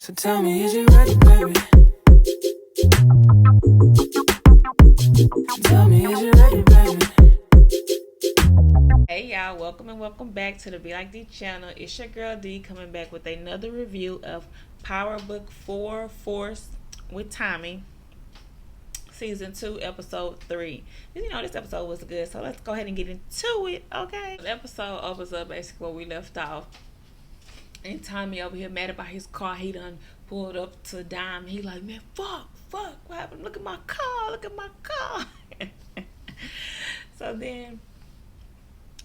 So tell me, is you ready, baby? Tell me, is you ready, baby? Hey y'all, welcome and welcome back to the Be Like D channel. It's your girl D coming back with another review of Power Book 4 Force with Tommy, Season 2, Episode 3. You know, this episode was good, so let's go ahead and get into it, okay? The episode opens up basically where we left off. And Tommy over here mad about his car. He done pulled up to Dime. He like, man, fuck, what happened? Look at my car. So then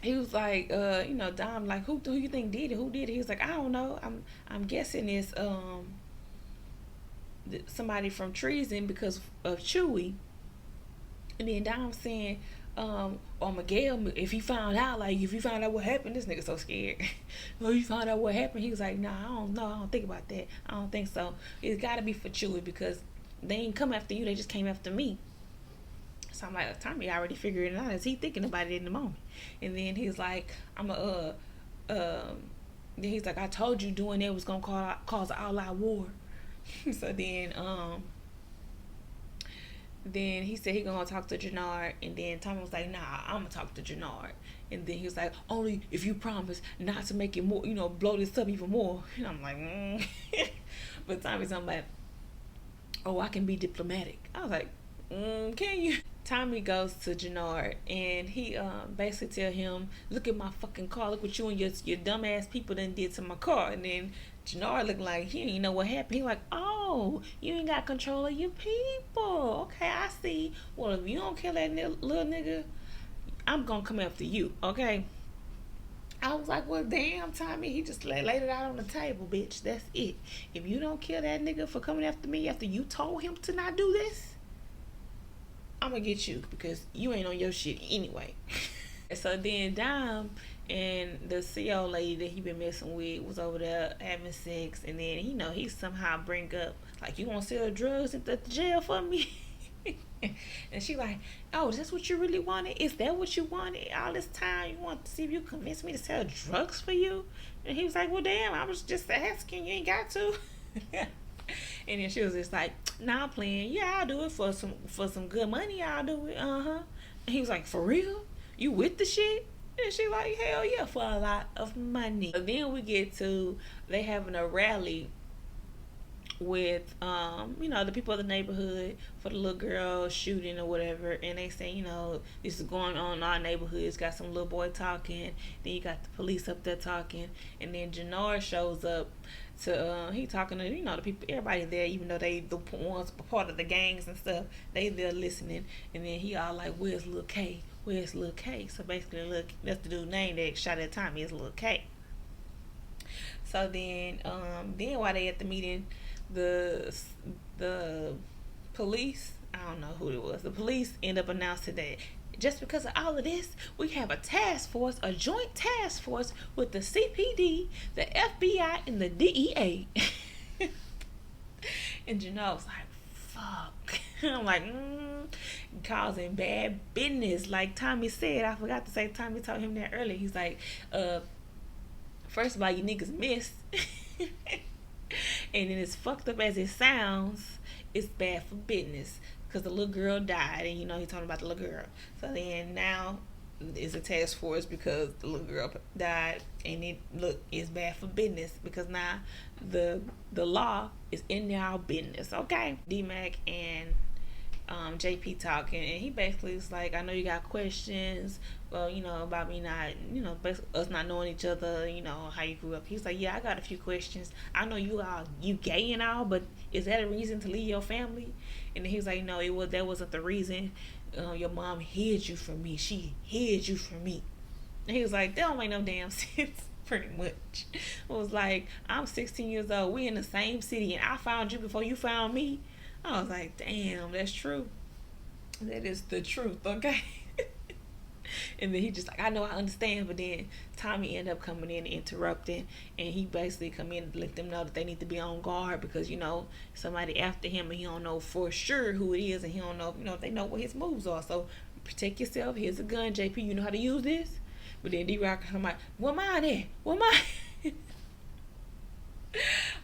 he was like, Dom, like, who you think did it? Who did it? He was like, I don't know. I'm guessing it's somebody from treason because of Chewy. And then Dom saying, or Miguel, if he found out what happened, this nigga so scared. Well, you found out what happened. He was like, nah, I don't know. I don't think about that. I don't think so. It's got to be for Chewy because they ain't come after you. They just came after me. So I'm like, Tommy already figured it out. Is he thinking about it in the moment? And then he's like, then he's like, I told you doing that was gonna cause an all-out war. So then he said he gonna talk to Genora, and then Tommy was like, nah, I'm gonna talk to Genora. And then he was like, only if you promise not to make it more, blow this up even more. And I'm like, But Tommy's talking about, oh, I can be diplomatic. I was like, can you? Tommy goes to Genora and he basically tell him, look at my fucking car, look what you and your dumbass people done did to my car. And then Genora looked like he didn't know what happened. He like, oh, you ain't got control of your people. Okay, I see. Well, if you don't kill that little nigga, I'm gonna come after you, okay? I was like, well, damn, Tommy, he just laid it out on the table, bitch. That's it. If you don't kill that nigga for coming after me after you told him to not do this, I'm gonna get you because you ain't on your shit anyway. So then Dom and the CO lady that he been messing with was over there having sex, and then he somehow bring up like, you gonna sell drugs at the jail for me? And she like, oh, is this what you really wanted? Is that what you wanted all this time? You want to see if you convince me to sell drugs for you? And he was like, well, damn, I was just asking. You ain't got to. And then she was just like, nah, I'm playing. Yeah, I'll do it for some good money. I'll do it. And he was like, for real? You with the shit? And she like, hell yeah, for a lot of money. But then we get to they having a rally with the people of the neighborhood for the little girl shooting or whatever, and they say, this is going on in our neighborhood. It's got some little boy talking, then you got the police up there talking, and then Genora shows up to he talking to the people, everybody there, even though they the ones part of the gangs and stuff, they there listening. And then he all like, where's Lil K? So basically, that's the dude's name that shot at Tommy is Lil K. So then while they at the meeting, the police, I don't know who it was, the police end up announcing that just because of all of this, we have a joint task force with the CPD, the FBI, and the DEA. And Janelle was like, fuck. I'm like, causing bad business. Like Tommy said, I forgot to say, Tommy told him that earlier. He's like, first of all, you niggas missed. And then as fucked up as it sounds, it's bad for business because the little girl died, and he's talking about the little girl. So then now it's a task force because the little girl died, and it's bad for business because now the law is in our business. Okay, D-Mac and JP talking, and he basically is like, I know you got questions, well, about me not, us not knowing each other, how you grew up. He's like, yeah, I got a few questions. I know you gay and all, but is that a reason to leave your family? And he's like, no, that wasn't the reason. Your mom hid you from me. She hid you from me. And he was like, that don't make no damn sense. Pretty much. It was like, I'm 16 years old. We in the same city, and I found you before you found me. I was like, damn, that's true. That is the truth, okay? And then he just like, I know, I understand. But then Tommy ended up coming in and interrupting, and he basically come in and let them know that they need to be on guard because somebody after him, and he don't know for sure who it is, and he don't know if they know what his moves are. So protect yourself. Here's a gun, JP. You know how to use this. But then D-Rock, I'm like, what mine at? What mine?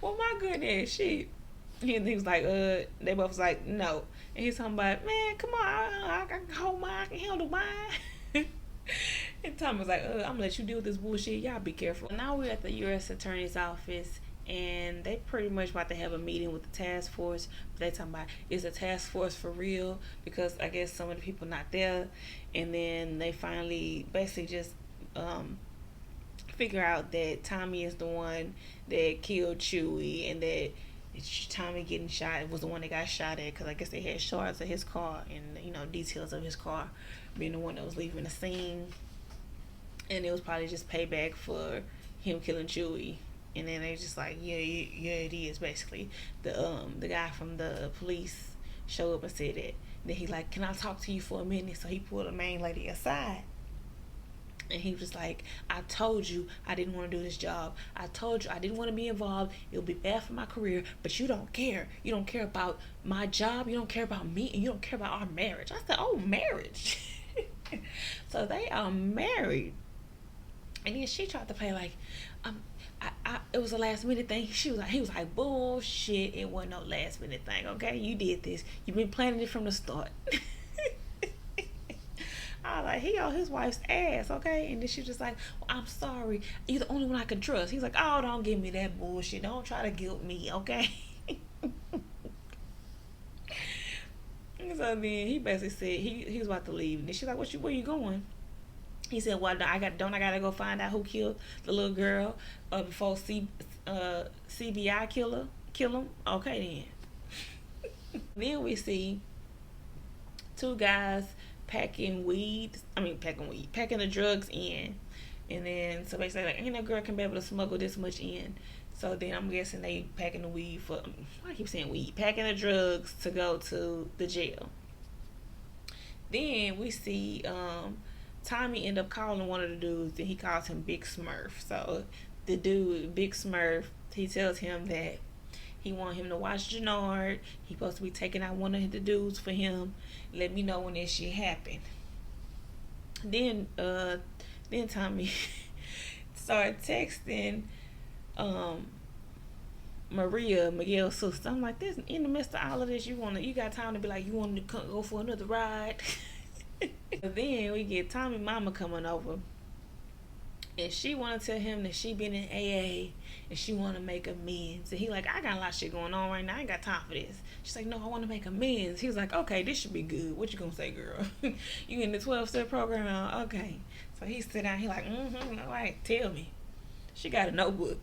Well, my goodness, she. And he was like, they both was like, no. And he's talking about, man, come on, I can hold mine, I can handle mine. And Tom was like, I'm gonna let you deal with this bullshit. Y'all be careful. Now we're at the U.S. Attorney's Office, and they pretty much about to have a meeting with the task force. But they talking about, is the task force for real? Because I guess some of the people not there. And then they finally basically just figure out that Tommy is the one that killed Chewie, and that Tommy getting shot was the one that got shot at, because I guess they had shards of his car and details of his car being the one that was leaving the scene, and it was probably just payback for him killing Chewie. And then they just like, yeah, it is basically. The guy from the police showed up and said that. Then he like, can I talk to you for a minute? So he pulled the main lady aside. And he was like, I told you I didn't want to do this job. I told you I didn't want to be involved. It would be bad for my career. But you don't care. You don't care about my job. You don't care about me. And you don't care about our marriage. I said, oh, marriage. So they are married. And then she tried to play like, it was a last minute thing. He was like, bullshit. It wasn't no last minute thing. Okay, you did this. You've been planning it from the start. I was like, he on his wife's ass, okay? And then she was just like, well, I'm sorry. You're the only one I can trust. He's like, oh, don't give me that bullshit. Don't try to guilt me, okay? So then he basically said he was about to leave. And she's like, where you going? He said, well, I gotta go find out who killed the little girl before CBI kill him? Okay, then. Then we see two guys packing the drugs in. And then so basically like, ain't no girl can be able to smuggle this much in. So then I'm guessing they packing the weed I keep saying weed, packing the drugs to go to the jail. Then we see Tommy end up calling one of the dudes, and he calls him Big Smurf. So the dude, Big Smurf, he tells him that he want him to watch Genora. He supposed to be taking out one of the dudes for him. Let me know when this shit happen. Then Tommy started texting Maria, Miguel's sister. I'm like, this in the midst of all of this, you got time to be like, you want to go for another ride? Then we get Tommy mama coming over, and she want to tell him that she been in AA and she want to make amends. And he like, I got a lot of shit going on right now. I ain't got time for this. She's like, no, I want to make amends. He was like, okay, this should be good. What you gonna say, girl? You in the 12-step program now? Okay. So he sit down. He like, all right, tell me. She got a notebook.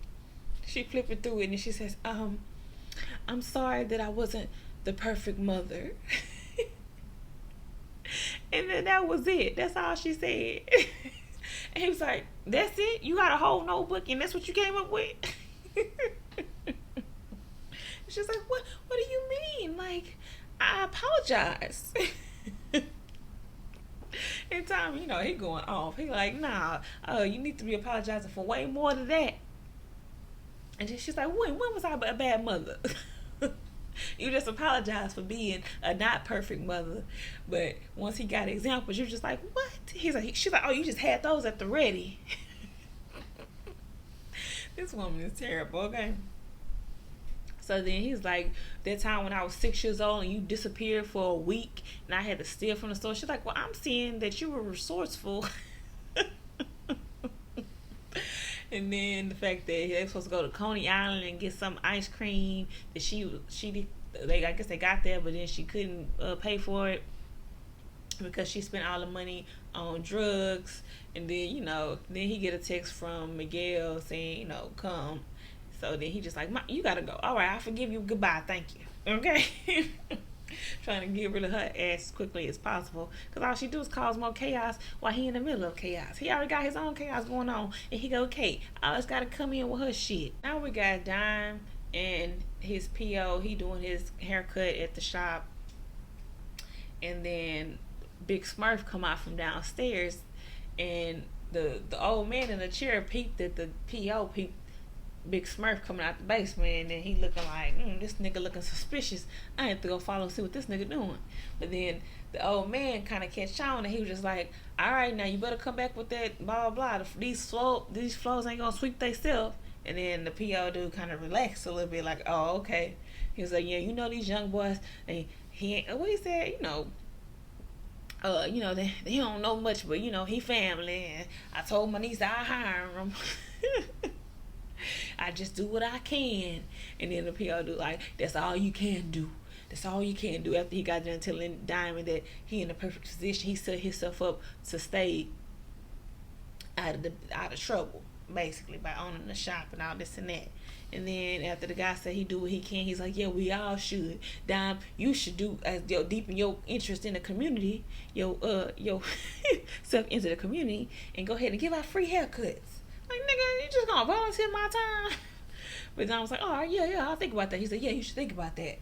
She flipping through it, and she says, I'm sorry that I wasn't the perfect mother. And then that was it. That's all she said. And he was like, that's it? You got a whole notebook and that's what you came up with? She's like, what do you mean? Like, I apologize. And Tommy, he going off. He like, nah, you need to be apologizing for way more than that. And then she's like, when was I a bad mother? You just apologize for being a not perfect mother. But once he got examples, you're just like, what? She's like, oh, you just had those at the ready. This woman is terrible, okay? So then he's like, that time when I was 6 years old and you disappeared for a week and I had to steal from the store. She's like, well, I'm seeing that you were resourceful. And then the fact that they were supposed to go to Coney Island and get some ice cream that I guess they got there, but then she couldn't pay for it because she spent all the money on drugs. And then then he get a text from Miguel saying come. So then he just like, you gotta go. All right, I forgive you. Goodbye. Thank you. Okay. Trying to get rid of her ass as quickly as possible, because all she do is cause more chaos while he in the middle of chaos. He already got his own chaos going on, and he go, okay, I just gotta come in with her shit. Now we got Dime and his PO. He doing his haircut at the shop, and then Big Smurf come out from downstairs, and the old man in the chair peeped at the PO, peeped Big Smurf coming out the basement, and he looking like, this nigga looking suspicious. I have to go follow and see what this nigga doing. But then the old man kind of catch on, and he was just like, all right, now you better come back with that blah blah blah. These flows ain't gonna sweep theyself. And then the PO dude kind of relaxed a little bit, like, oh, okay. He was like, yeah, you know these young boys, he ain't, what he said, they don't know much, but he family, and I told my niece I hire him. I just do what I can. And then the PO dude like, that's all you can do. That's all you can do. After he got done telling Diamond that he in the perfect position, he set himself up to stay out of trouble, basically, by owning the shop and all this and that. And then after the guy said he do what he can, he's like, yeah, we all should. Dime, you should do as deepen your interest in the community, your self into the community, and go ahead and give out free haircuts. Like, nigga, you just gonna volunteer my time? But Dime was like, oh yeah, I'll think about that. He said, yeah, you should think about that.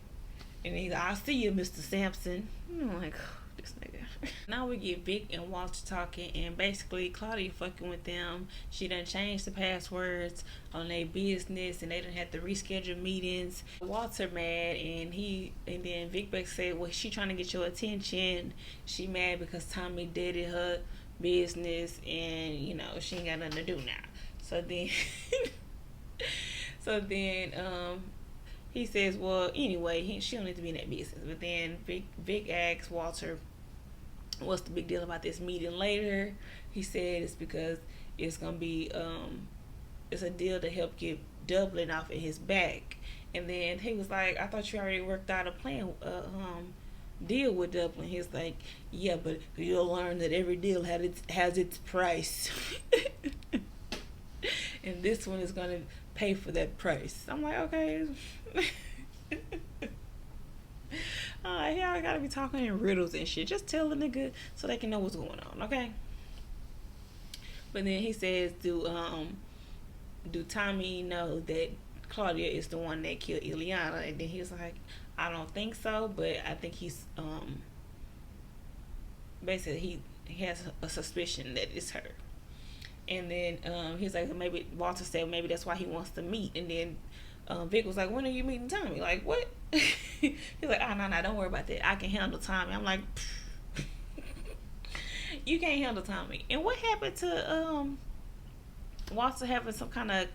And he's like, I'll see you, Mr. Sampson. I'm like, oh, this nigga. Now we get Vic and Walter talking, and basically Claudia fucking with them. She done changed the passwords on their business, and they done had to reschedule meetings. Walter mad, and then Vic Beck said, well, she trying to get your attention. She mad because Tommy deaded her business, and she ain't got nothing to do now. So then he says, well, anyway, she don't need to be in that business. But then Vic asks Walter, what's the big deal about this meeting later? He said it's because it's going to be, it's a deal to help get Dublin off of his back. And then he was like, I thought you already worked out a plan, deal with Dublin. He's like, yeah, but you'll learn that every deal has its price. And this one is going to pay for that price. I'm like, okay. Y'all gotta be talking in riddles and shit. Just tell the nigga so they can know what's going on, okay? But then he says, do Tommy know that Claudia is the one that killed Ileana? And then he was like, I don't think so, but I think he's basically he has a suspicion that it's her. And then he's like, maybe Walter said maybe that's why he wants to meet. And then Vic was like, when are you meeting Tommy? Like, what? He's like, oh, no, don't worry about that. I can handle Tommy. I'm like, you can't handle Tommy. And what happened to Walter having some kind of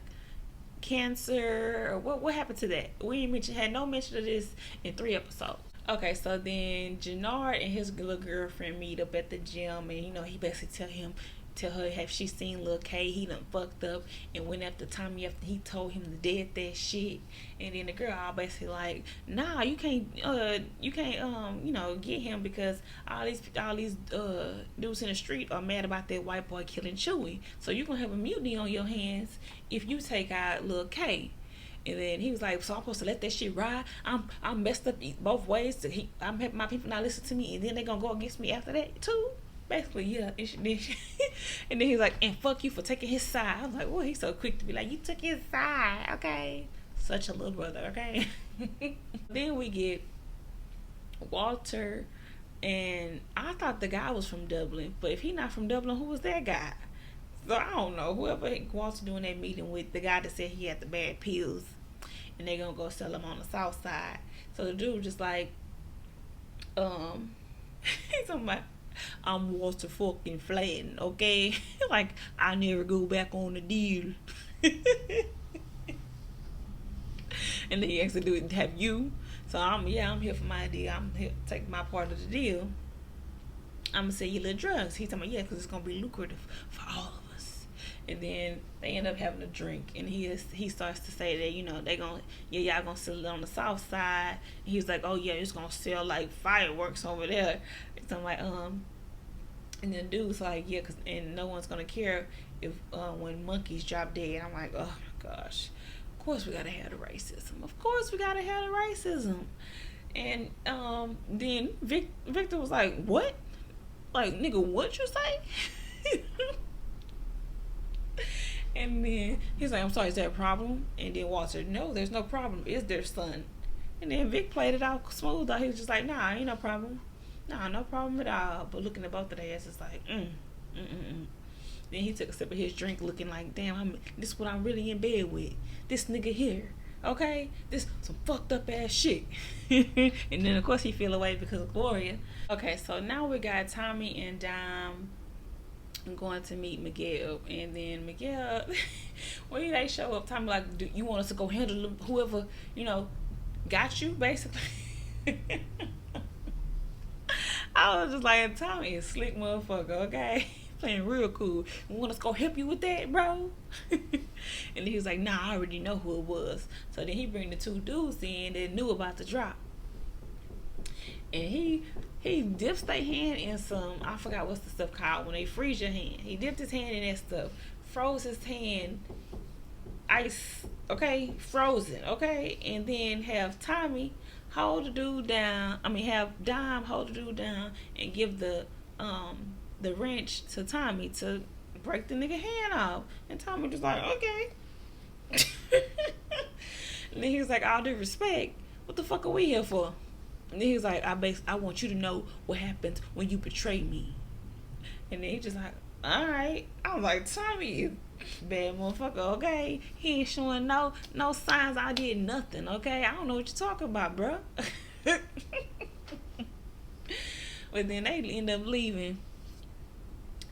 cancer? Or what happened to that? We had no mention of this in 3 episodes. Okay, so then Genora and his little girlfriend meet up at the gym, and he basically tell her, have she seen Lil K? He done fucked up and went after Tommy after he told him to dead that shit. And then the girl all basically like, nah, you can't get him because all these dudes in the street are mad about that white boy killing Chewy. So you gonna have a mutiny on your hands if you take out Lil K. And then he was like, so I'm supposed to let that shit ride? I'm messed up both ways. I'm having my people not listen to me, and then they gonna go against me after that too. Basically, yeah. And then he's like, and fuck you for taking his side. I was like, well, he's so quick to be like, you took his side, okay? Such a little brother, okay? Then we get Walter, and I thought the guy was from Dublin, but if he not from Dublin, who was that guy? So I don't know. Whoever Walter doing that meeting with, the guy that said he had the bad pills, and they gonna go sell them on the south side. So the dude just like, he's talking about, I'm Walter fucking Flatton, okay? Like, I never go back on the deal. And then he actually do it, have you? So I'm here for my deal. I'm here to take my part of the deal. I'm gonna sell you little drugs. He's talking about, yeah, because it's gonna be lucrative for all of us. And then they end up having a drink, and he starts to say that y'all gonna sell it on the south side. And he's like, oh yeah, it's gonna sell like fireworks over there. So I'm like, and then dude's like, yeah, and no one's gonna care if when monkeys drop dead. I'm like, oh my gosh, of course we gotta have the racism. Of course we gotta have the racism. And then Victor was like, what? Like, nigga, what you say? And then he's like, I'm sorry, is there a problem? And then Walter, no, there's no problem. It's their son. And then Vic played it out smooth. He was just like, nah, ain't no problem. Nah, no problem at all. But looking at both of their asses like, Then he took a sip of his drink looking like, damn, this is what I'm really in bed with. This nigga here. Okay? This some fucked up ass shit. And then of course he feel away because of Gloria. Okay, so now we got Tommy and Dime I'm going to meet Miguel, and then Miguel, when they show up, time like, do you want us to go handle whoever got you, basically. I was just like, Tommy is slick motherfucker, okay? Playing real cool. You want us to go help you with that, bro? And he was like, nah, I already know who it was. So then he bring the two dudes in that knew about the drop. And he dips their hand in some, I forgot what's the stuff called when they freeze your hand. He dipped his hand in that stuff, froze his hand, ice, okay, frozen, okay, and then have Tommy hold the dude down. I mean, have Dime hold the dude down and give the wrench to Tommy to break the nigga hand off. And Tommy just like, okay. And then he was like, all due respect, what the fuck are we here for? And then he was like, I want you to know what happens when you betray me. And then he just like, all right. I was like, Tommy, bad motherfucker, okay? He ain't showing no signs I did nothing, okay? I don't know what you're talking about, bro. But then they end up leaving.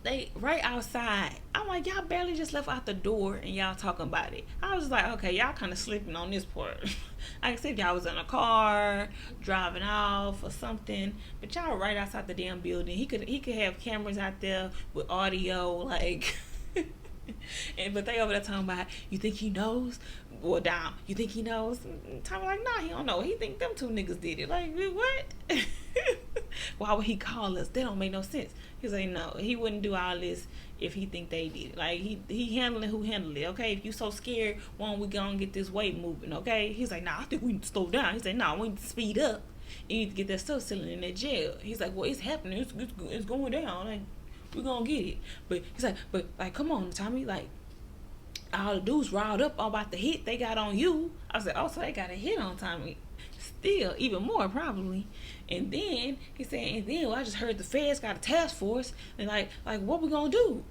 They right outside. I'm like, y'all barely just left out the door and y'all talking about it. I was like, okay, y'all kind of slipping on this part. I can see if y'all was in a car driving off or something, but y'all right outside the damn building. He could have cameras out there with audio, like. But they over there talking about, you think he knows? Well, Dom, you think he knows? Tommy like, nah, he don't know. He think them two niggas did it. Like, what? Why would he call us? That don't make no sense. He's like, no, he wouldn't do all this if he think they did it. Like, he handling who handled it, okay? If you so scared, why don't we go and get this weight moving, okay? He's like, nah, I think we need to slow down. He's like, nah, we need to speed up. You need to get that stuff selling in that jail. He's like, well, it's happening. It's going down. Like, we're gonna get it. But he's like, come on, Tommy, like, all the dudes riled up all about the hit they got on you. I was like, oh, so they got a hit on Tommy. Still, even more probably. And then he said, well, I just heard the feds got a task force, and like what we gonna do?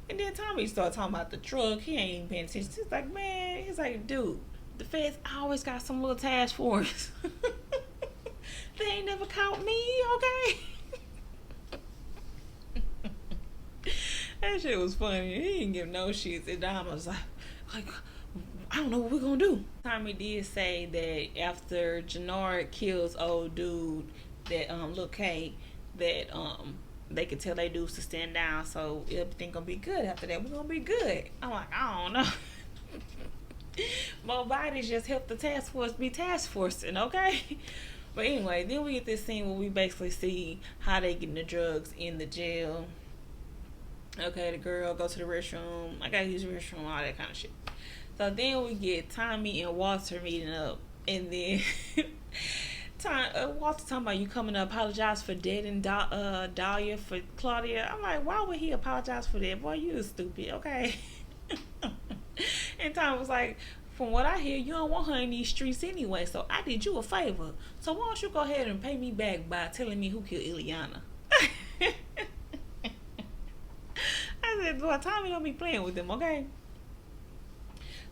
And then Tommy started talking about the truck. He ain't even paying attention. He's like, man, dude, the feds always got some little task force. They ain't never caught me, okay? That shit was funny. He didn't give no shits. And Dom was like, I don't know what we're gonna do. Tommy did say that after Genora kills old dude, that Lil K, that they could tell they dudes to stand down, so everything gonna be good after that. We're gonna be good. I'm like, I don't know. My bodies just help the task force be task forcing, okay? But anyway, then we get this scene where we basically see how they getting the drugs in the jail. Okay, the girl go to the restroom. I gotta use the restroom, all that kind of shit. So then we get Tommy and Walter meeting up, and then Walter talking about you coming to apologize for dating Dahlia for Claudia. I'm like, why would he apologize for that? Boy, you stupid, okay? And Tommy was like, from what I hear, you don't want her in these streets anyway, so I did you a favor. So why don't you go ahead and pay me back by telling me who killed Ileana? I said, well, Tommy don't be playing with them, okay?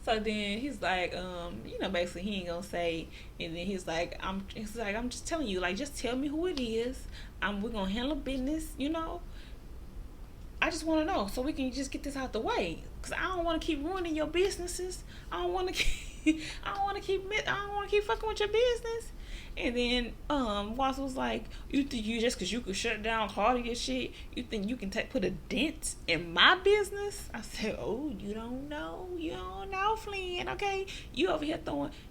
So then he's like, basically he ain't gonna say, and then he's like, I'm just telling you, like, just tell me who it is. We're gonna handle business, I just want to know so we can just get this out the way, cause I don't want to keep ruining your businesses. I don't want to keep fucking with your business. And then Watson was like, you think you just cause you could shut down Claudia shit, you think you can put a dent in my business? I said, oh, you don't know, Flynn, okay? You over here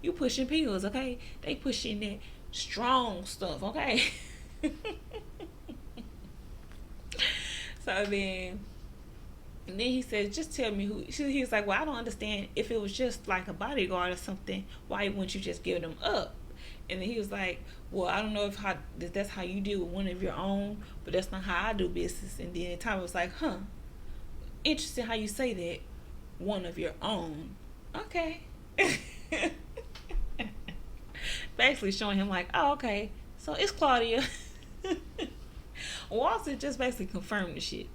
you pushing pills, okay? They pushing that strong stuff, okay? So then he said, just tell me who. He was like, well, I don't understand, if it was just like a bodyguard or something, why wouldn't you just give them up? And then he was like, well, I don't know if that's how you deal with one of your own, but that's not how I do business. And then Tommy was like, interesting how you say that, one of your own. Okay. Basically showing him like, oh, okay, so it's Claudia. Walter just basically confirmed the shit.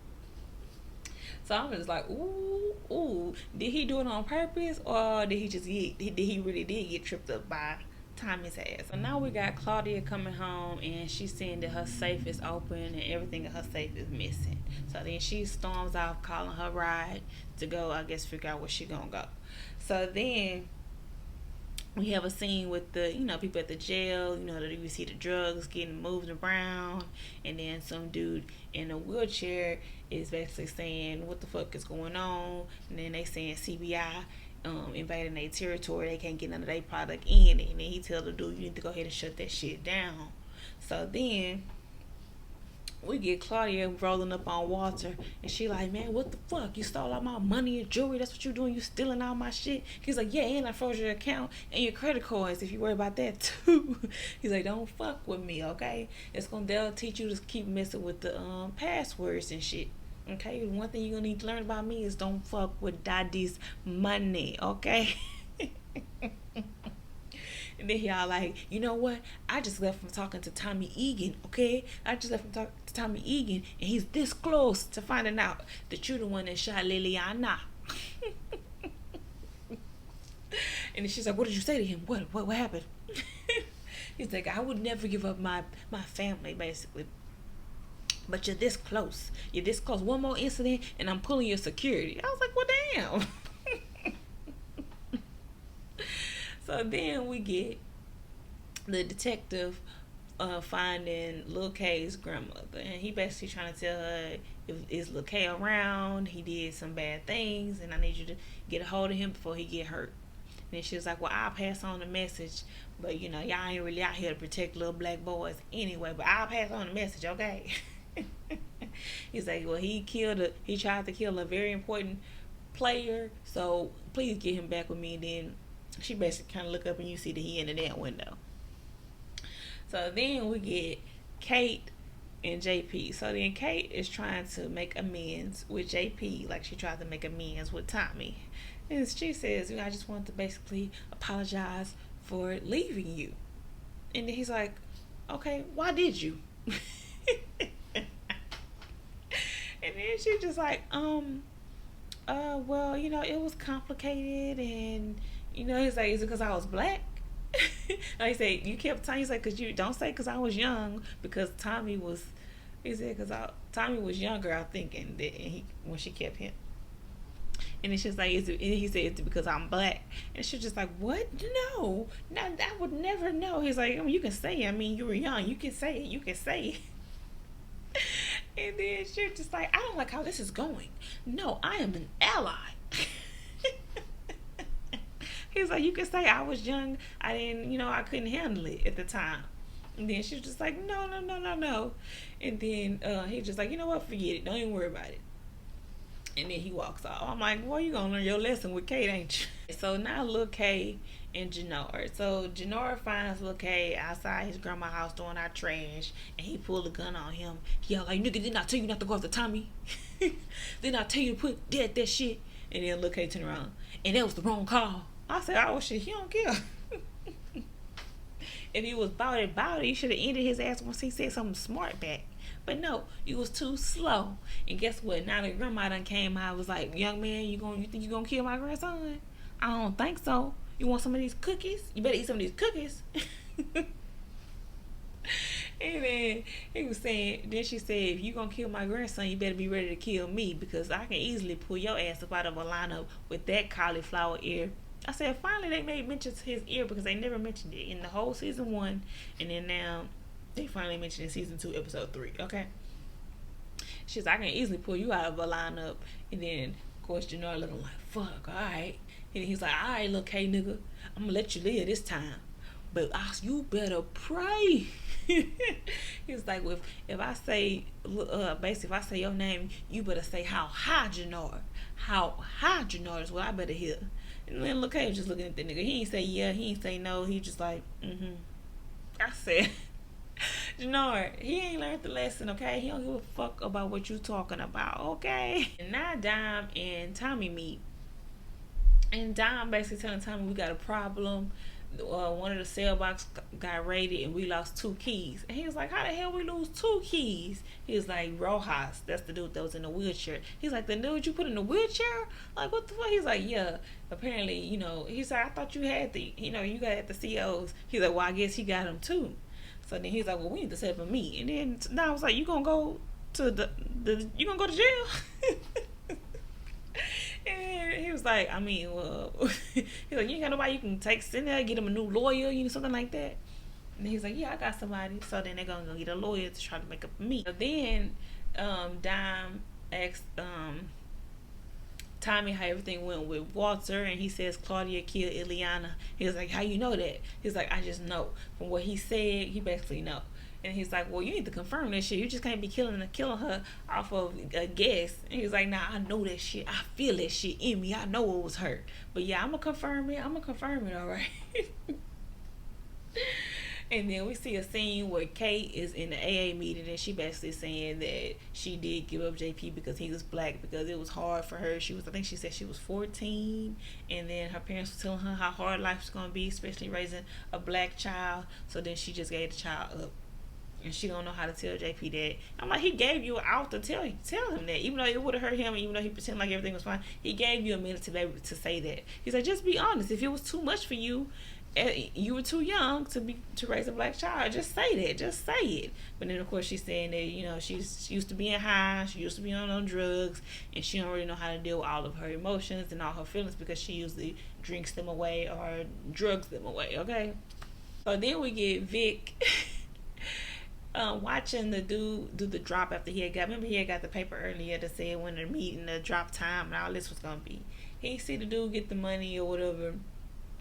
So I'm just like, ooh, did he do it on purpose, or did he really get tripped up by Tommy's ass. So now we got Claudia coming home and she's saying that her safe is open and everything in her safe is missing. So then she storms off calling her ride to go, I guess, figure out where she gonna go. So then we have a scene with the, people at the jail, that you see the drugs getting moved around, and then some dude in a wheelchair is basically saying what the fuck is going on, and then they saying CBI invading their territory, they can't get none of their product in it, and then he tell the dude, you need to go ahead and shut that shit down. So then we get Claudia rolling up on Walter, and she like, man, what the fuck? You stole all my money and jewelry. That's what you doing. You stealing all my shit. He's like, yeah, and I froze your account and your credit cards if you worry about that too. He's like, don't fuck with me, okay? They'll teach you to keep messing with the passwords and shit. Okay, one thing you're gonna need to learn about me is don't fuck with daddy's money, okay? And then y'all like, you know what? I just left from talking to Tommy Egan, okay? I just left from talking to Tommy Egan, and he's this close to finding out that you're the one that shot Liliana. And then she's like, what did you say to him? What happened? He's like, I would never give up my family, basically. But you're this close. You're this close. One more incident, and I'm pulling your security. I was like, well, damn. So then we get the detective finding Lil K's grandmother, and he basically trying to tell her, if is Lil K around, he did some bad things, and I need you to get a hold of him before he get hurt. And then she was like, well, I'll pass on the message, but y'all ain't really out here to protect little black boys anyway, but I'll pass on the message, okay? He's like, well, he tried to kill a very important player, so please get him back with me. And then she basically kind of look up and you see that he in the damn window. So then we get Kate and JP. So then Kate is trying to make amends with JP, like she tried to make amends with Tommy. And she says, I just want to basically apologize for leaving you. And then he's like, okay, why did you? And then she's just like, well, it was complicated, and he's like, is it because I was black? Like he said, you kept Tommy. He's like, cause you don't say because I was young, because Tommy was. He said because Tommy was younger, I think, and when she kept him. And then she's like, and he said it's because I'm black, and she's just like, what? No, I would never know. He's like, you can say it. I mean, you were young. You can say it. You can say it. And then she's just like, I don't like how this is going. No, I am an ally. He's like, you can say I was young. I didn't, I couldn't handle it at the time. And then she was just like, no. And then he's just like, you know what? Forget it. Don't even worry about it. And then he walks off. I'm like, well, you gonna learn your lesson with Kate, ain't you? So now Lil K and Genora. So Genora finds Lil K outside his grandma's house doing our trash, and he pulled a gun on him. He yelled like, nigga, didn't I tell you not to go after Tommy? Didn't I tell you to put dead that shit? And then Lil K turned around, and that was the wrong call. I said, oh shit, he don't care. If he was about it, he should have ended his ass once he said something smart back. But no, you was too slow. And guess what? Now the grandma done came out, was like, young man, you think you gonna kill my grandson? I don't think so. You want some of these cookies? You better eat some of these cookies. And then then she said, if you gonna kill my grandson, you better be ready to kill me, because I can easily pull your ass up out of a lineup with that cauliflower ear. I said, finally they made mention to his ear, because they never mentioned it in the whole season 1, and then now they finally mentioned in season 2, episode 3. Okay. She's like, I can easily pull you out of a lineup. And then, of course, Genora looking like, fuck, alright. And he's like, alright, look, hey, nigga, I'm gonna let you live this time. But you better pray. He's like, well, if I say, basically, if I say your name, you better say how high, Genora. How high, Genora is what I better hear. And then look, hey, just looking at the nigga. He ain't say yeah, he ain't say no. He just like, I said, Genora, he ain't learned the lesson, okay? He don't give a fuck about what you talking about, okay? And now Dime and Tommy meet. And Dime basically telling Tommy we got a problem. one of the cell box got raided and we lost 2 keys. And he was like, how the hell we lose 2 keys? He was like, Rojas, that's the dude that was in the wheelchair. He's like, the dude you put in the wheelchair? Like, what the fuck? He's like, yeah. Apparently, he's like, I thought you had you got the COs. He's like, well, I guess he got them too. So then he's like, well, we need to set up a meet. And then now I was like, you gonna go to you gonna go to jail? And he was like, I mean, well, he's like, you ain't got nobody you can send there, get him a new lawyer, something like that. And he's like, yeah, I got somebody. So then they're gonna go get a lawyer to try to make up a meet. So then, Dime asked Tommy how everything went with Walter, and he says Claudia killed Ileana. He was like, how you know that? He's like, I just know. From what he said, he basically know. And he's like, well, you need to confirm that shit. You just can't be killing her off of a guess. And he's like, nah, I know that shit. I feel that shit in me. I know it was her. But yeah, I'm going to confirm it, all right? And then we see a scene where Kate is in the AA meeting, and she basically saying that she did give up JP because he was black, because it was hard for her. I think she said she was 14, and then her parents were telling her how hard life was going to be, especially raising a black child. So then she just gave the child up. And she don't know how to tell JP that. I'm like, he gave you an out to tell him that. Even though it would have hurt him, and even though he pretended like everything was fine, he gave you a minute to be able to say that. He's like, just be honest. If it was too much for you, you were too young to raise a black child, just say that. Just say it. But then, of course, she's saying that, she's used to being high. She used to be on drugs. And she don't really know how to deal with all of her emotions and all her feelings, because she usually drinks them away or drugs them away, okay? So then we get Vic... watching the dude do the drop after he had got the paper earlier that said when they're meeting, the drop time and all this was gonna be. He see the dude get the money or whatever,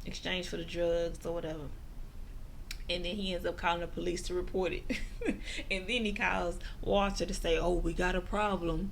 exchange for the drugs or whatever, and then he ends up calling the police to report it. And then he calls Walter to say, oh, we got a problem.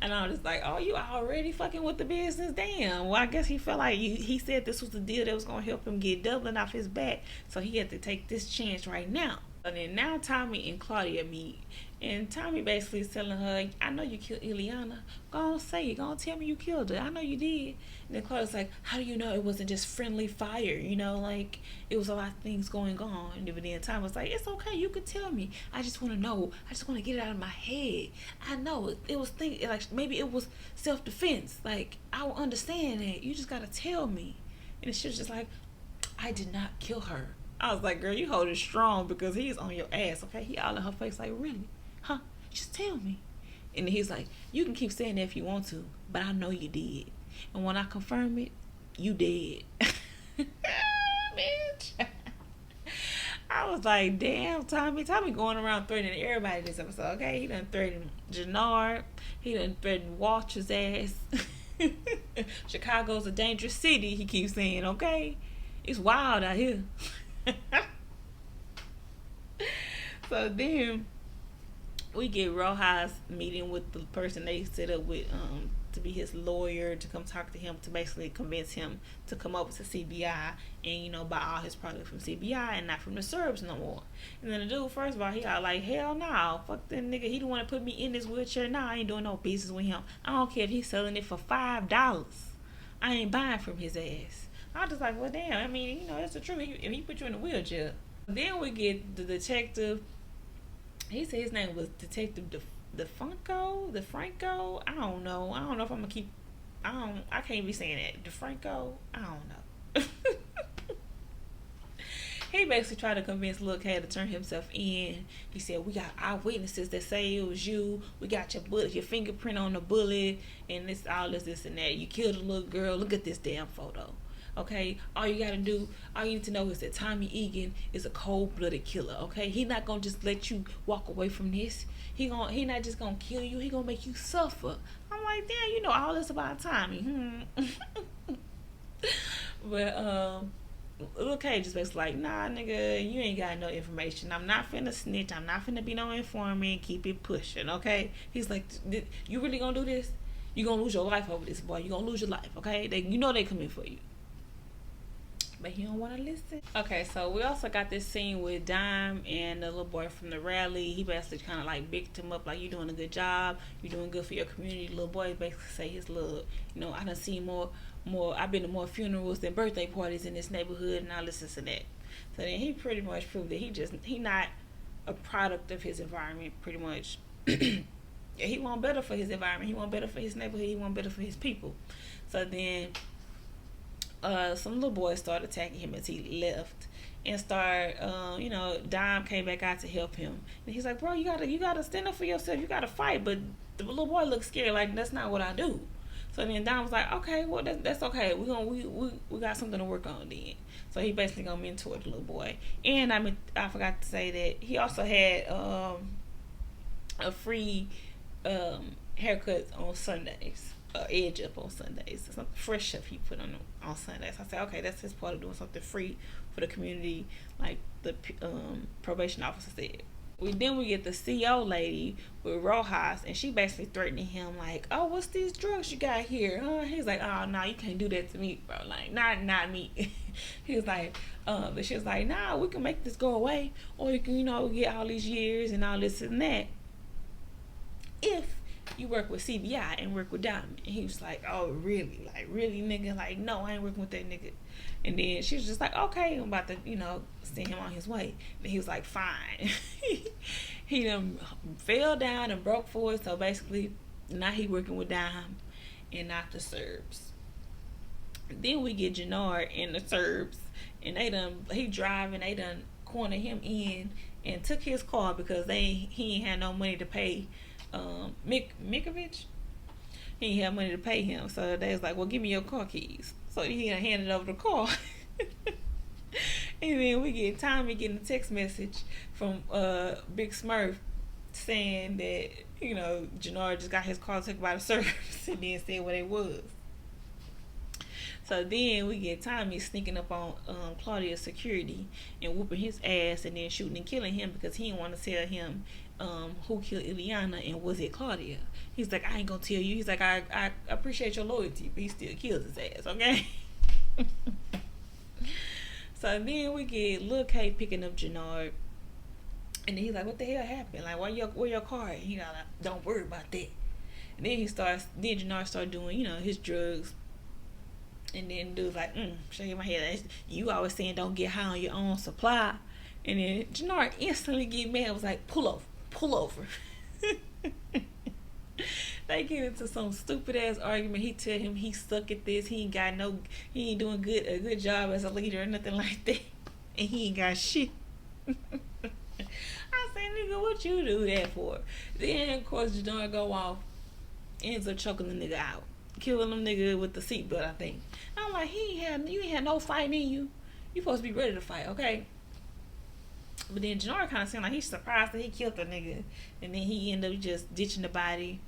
And I was like, oh, you already fucking with the business? Damn. Well, I guess he felt like he said this was the deal that was going to help him get Dublin off his back, so he had to take this chance right now. And then now Tommy and Claudia meet, and Tommy basically is telling her, I know you killed Ileana. Go on, say it. Go on, tell me you killed her. I know you did. And then Claudia's like, how do you know it wasn't just friendly fire? Like, it was a lot of things going on. And then Tommy was like, it's okay. You could tell me. I just want to know. I just want to get it out of my head. I know. It was like, maybe it was self-defense. Like, I will understand that. You just got to tell me. And she was just like, I did not kill her. I was like, girl, you hold it strong, because he's on your ass, okay? He all in her face like, really? Huh? Just tell me. And he's like, you can keep saying that if you want to, but I know you did. And when I confirm it, you did. Bitch. I was like, damn, Tommy going around threatening everybody this episode, okay? He done threatened Genora. He done threatened Walter's ass. Chicago's a dangerous city, he keeps saying, okay? It's wild out here. So then we get Rojas meeting with the person they set up with to be his lawyer, to come talk to him, to basically convince him to come over to CBI and buy all his products from CBI and not from the Serbs no more. And then the dude, first of all, he got like, hell no, fuck that nigga. He don't want to put me in this wheelchair. Nah, I ain't doing no business with him. I don't care if he's selling it for $5. I ain't buying from his ass. I was just like, well, damn. I mean, that's the truth. If he put you in a wheelchair. Then we get the detective. He said his name was Detective DeFranco. I don't know if I'm gonna keep. I can't be saying that. DeFranco. I don't know. He basically tried to convince Lil K to turn himself in. He said, we got eyewitnesses that say it was you. We got your fingerprint on the bullet, and this and that. You killed a little girl. Look at this damn photo. Okay, all you need to know is that Tommy Egan is a cold-blooded killer. Okay, he not gonna just let you walk away from this. He not just gonna kill you. He gonna make you suffer. I'm like, damn, you know all this about Tommy. But Lil K just basically like, nah, nigga, you ain't got no information. I'm not finna snitch. I'm not finna be no informant. Keep it pushing. Okay, he's like, you really gonna do this? You gonna lose your life over this, boy. You gonna lose your life. Okay, they coming for you. but he don't want to listen. Okay, so we also got this scene with Dime and the little boy from the rally. He basically kind of like bigged him up, like, you doing a good job, you doing good for your community. The little boy basically say his little, I done seen more. I've been to more funerals than birthday parties in this neighborhood, and I listen to that. So then he pretty much proved that he not a product of his environment, pretty much. Yeah, he want better for his environment. He want better for his neighborhood. He want better for his people. So then, some little boys started attacking him as he left, and Dime came back out to help him. And he's like, "Bro, you gotta stand up for yourself. You gotta fight." But the little boy looked scared, like, that's not what I do. So then Dime was like, "Okay, well that's okay. We got something to work on then." So he basically gonna mentor the little boy. And I forgot to say that he also had a free haircuts on Sundays, edge up on Sundays, something fresh up he put on Sundays. I said, okay, that's his part of doing something free for the community, like the probation officer said. We get the CO lady with Rojas, and she basically threatening him like, "Oh, what's these drugs you got here?" He's like, "Oh, no, you can't do that to me, bro. Like, not me." He was like, but she was like, "Nah, we can make this go away, or you can, get all these years and all this and that if you work with CBI and work with Diamond." And he was like, "Oh, really? Like, really, nigga? Like, no, I ain't working with that nigga." And then she was just like, "Okay, I'm about to, send him on his way." And he was like, "Fine." He done fell down and broke for it. So basically, now he working with Dime and not the Serbs. Then we get Genora and the Serbs, and he driving, they done cornered him in and took his car because he ain't had no money to pay Mikovic. He ain't have money to pay him, so they was like, "Well, give me your car keys." So he handed over the car. And then we get Tommy getting a text message from Big Smurf saying that Genora just got his car taken by the service, and then said what it was. So then we get Tommy sneaking up on Claudia's security and whooping his ass, and then shooting and killing him because he didn't want to tell him who killed Ileana and was it Claudia. He's like, "I ain't gonna tell you." He's like, I appreciate your loyalty, but he still kills his ass, okay? So then we get Lil K picking up Genora, and then he's like, "What the hell happened? Like, where your car at?" He like, "Don't worry about that." And then Genora started doing, his drugs. And then dude's like, shaking my head. "You always saying don't get high on your own supply." And then Genora instantly get mad. Was like, pull over. They get into some stupid ass argument. He tell him he suck at this. He ain't doing a good job as a leader or nothing like that. And he ain't got shit. I say, "Nigga, what you do that for?" Then of course Genora go off, ends up choking the nigga out, killing them nigga with the seatbelt, I think. I'm like, you ain't had no fight in you. You supposed to be ready to fight, okay? But then Genora kind of seemed like he's surprised that he killed the nigga, and then he ended up just ditching the body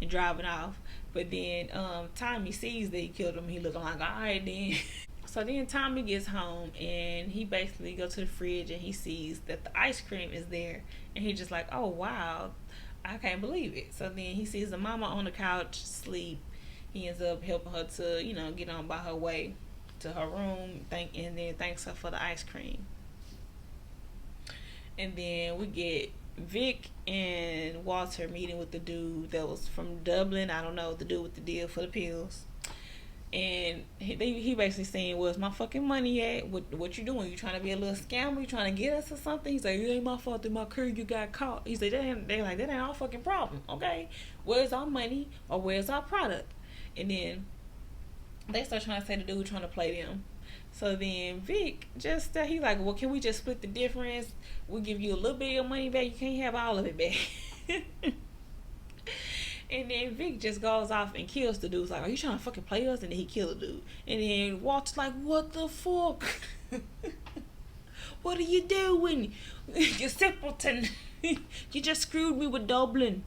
and driving off. But then Tommy sees that he killed him. He looking like, all right then. So then Tommy gets home, and he basically goes to the fridge, and he sees that the ice cream is there, and he's just like, "Oh wow, I can't believe it." So then he sees the mama on the couch sleep. He ends up helping her to, get on by her way to her room, and then thanks her for the ice cream. And then we get Vic and Walter meeting with the dude that was from Dublin. I don't know, the dude with the deal for the pills. And he basically saying, "Where's my fucking money at? What you doing? You trying to be a little scammer? You trying to get us or something?" He's like, "It ain't my fault that my courier got caught." He's like, "That ain't our fucking problem, okay? Where's our money or where's our product?" And then they start trying to say the dude trying to play them. So then Vic he's like, "Well, can we just split the difference? We'll give you a little bit of your money back. You can't have all of it back." And then Vic just goes off and kills the dude. He's like, "Are you trying to fucking play us?" And then he killed the dude. And then Walter's like, "What the fuck? What are you doing? You simpleton. You just screwed me with Dublin."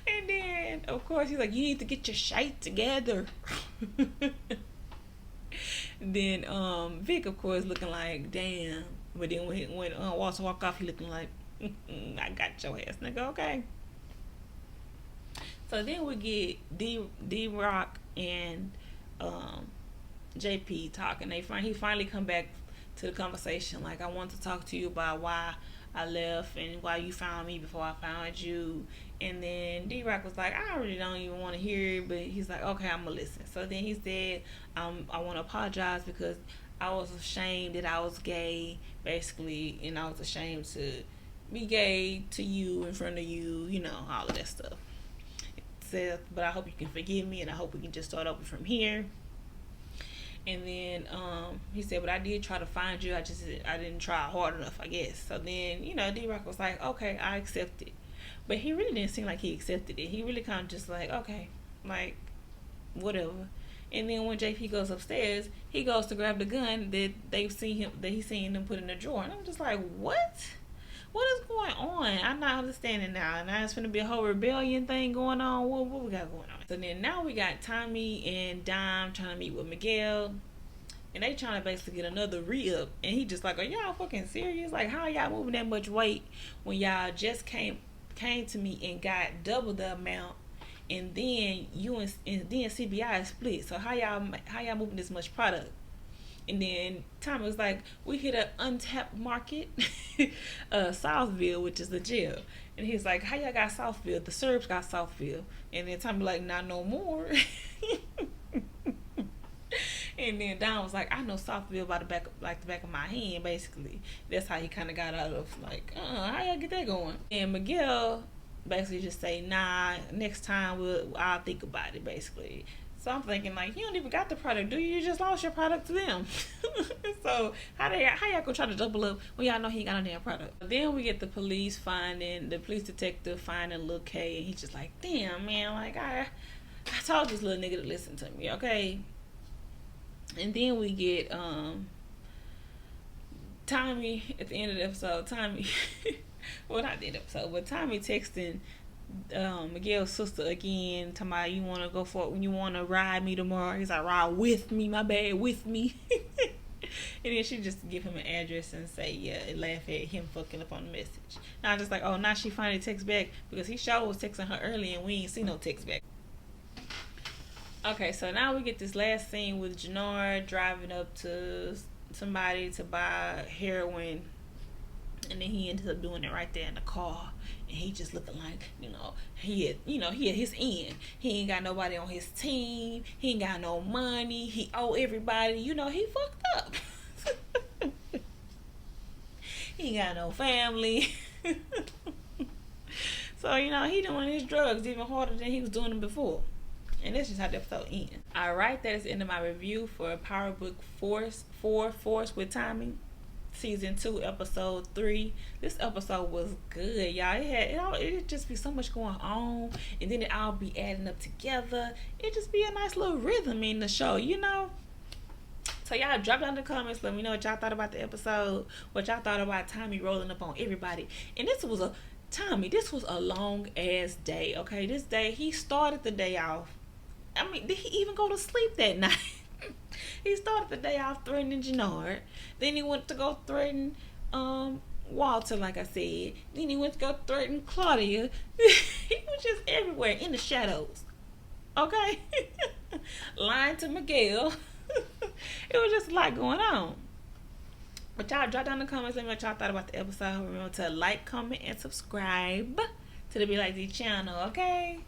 And then, of course, he's like, "You need to get your shite together." Then Vic, of course, looking like, damn. But then when Walter walk off, he looking like, "I got your ass, nigga, okay." So then we get D-Rock and JP talking. He finally come back to the conversation. Like, I want to talk to you about why I left and why you found me before I found you. And then D-Rock was like, I really don't even want to hear it, but he's like, okay, I'm gonna listen. So then he said, I want to apologize because I was ashamed that I was gay, basically, and I was ashamed to be gay to you in front of you, you know, all of that stuff. It said, but I hope you can forgive me, and I hope we can just start over from here. And then he said, but I did try to find you. I didn't try hard enough, I guess. So then, you know, D-Rock was like, okay, I accept it. But he really didn't seem like he accepted it. He really kind of just like, okay, like, whatever. And then when JP goes upstairs, he goes to grab the gun that he's seen them put in the drawer. And I'm just like, what? What is going on? I'm not understanding now. And now it's going to be a whole rebellion thing going on. What we got going on? So then now we got Tommy and Dime trying to meet with Miguel. And they trying to basically get another re-up. And he just like, are y'all fucking serious? Like, how y'all moving that much weight when y'all just came to me and got double the amount? And then then CBI is split. So how y'all moving this much product? And then Tommy was like, we hit an untapped market, Southville, which is the jail. And he's like, how y'all got Southville? The Serbs got Southville. And then Tommy like, not no more. And then Don was like, I know Southville by the back of my hand, basically. That's how he kind of got out of like, how y'all get that going? And Miguel basically just say, nah, next time I'll think about it, basically. So I'm thinking, like, you don't even got the product, do you? You just lost your product to them. So how y'all gonna try to double up when y'all know he ain't got no damn product? Then we get the police detective finding Lil K, and he's just like, damn, man, like, I told this little nigga to listen to me, okay? And then we get Tommy at the end of the episode. Tommy, well, not the end of the episode, but Tommy texting Miguel's sister again, talking about, you want to go for it when you want to ride me tomorrow. He's like, ride with me, my bad, with me. And then she just give him an address and say, yeah, and laugh at him fucking up on the message. Now I'm just like, oh, now she finally texts back, because he sure was texting her early and we ain't seen no text back. Okay, so now we get this last scene with Genora driving up to somebody to buy heroin, and then he ends up doing it right there in the car, and he just looking like, he had his end. He ain't got nobody on his team. He ain't got no money. He owe everybody. He fucked up. He ain't got no family. So, he doing his drugs even harder than he was doing them before. And that's just how the episode ends. Alright, that is the end of my review for Power Book Force with Tommy. Season 2, episode 3. This episode was good, y'all. It just be so much going on, and then it all be adding up together. It just be a nice little rhythm in the show, So y'all drop down in the comments, let me know what y'all thought about the episode, what y'all thought about Tommy rolling up on everybody. And this was a long ass day, okay? This day, he started the day off. I mean, did he even go to sleep that night? He started the day off threatening Genora. Then he went to go threaten Walter, like I said. Then he went to go threaten Claudia. He was just everywhere in the shadows. Okay? Lying to Miguel. It was just a lot going on. But y'all drop down in the comments, let me know what y'all thought about the episode. Remember to like, comment, and subscribe to the Be Like Dee channel, okay?